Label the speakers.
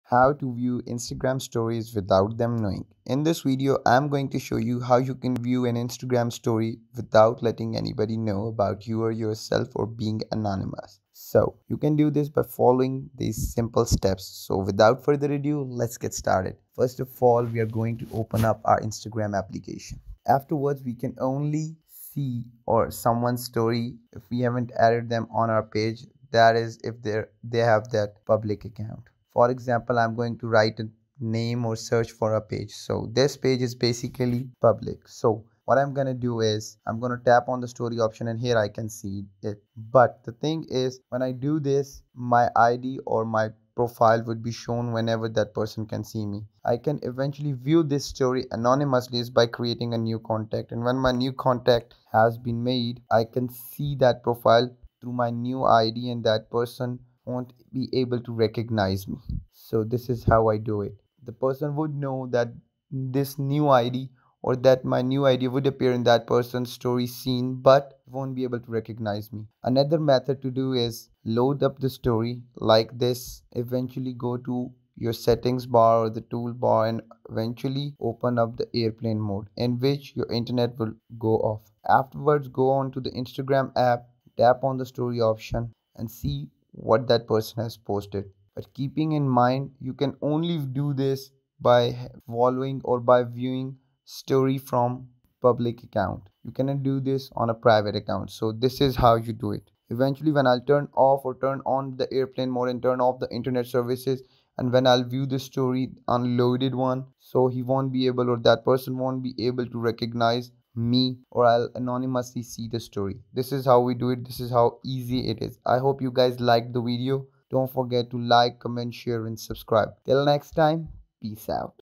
Speaker 1: How to view Instagram stories without them knowing. In this video, I'm going to show you how you can view an Instagram story without letting anybody know about you or yourself or being anonymous. So you can do this by following these simple steps. So without further ado, let's get started. First of all, we are going to open up our Instagram application. Afterwards, we can only see or someone's story if we haven't added them on our page. That is if they have that public account. For example, I'm going to write a name or search for a page. So this page is basically public. So what I'm going to do is I'm going to tap on the story option and here I can see it. But the thing is, when I do this, my ID or my profile would be shown whenever that person can see me. I can eventually view this story anonymously is by creating a new contact. And when my new contact has been made, I can see that profile through my new ID and that person won't be able to recognize me. So this is how I do it. The person would know that this new ID or that my new ID would appear in that person's story scene but won't be able to recognize me. Another method to do is load up the story like this, eventually go to your settings bar or the toolbar and eventually open up the airplane mode in which your internet will go off. Afterwards, go on to the Instagram app, tap on the story option and see what that person has posted. But keeping in mind, you can only do this by following or by viewing story from public account. You cannot do this on a private account. So this is how you do it. Eventually, when I'll turn off or turn on the airplane mode and turn off the internet services, and when I'll view the story unloaded one, so he won't be able or that person won't be able to recognize me or I'll anonymously see the story. This is how we do it. This is how easy it is. I hope you guys liked the video. Don't forget to like, comment, share and subscribe. Till next time, peace out.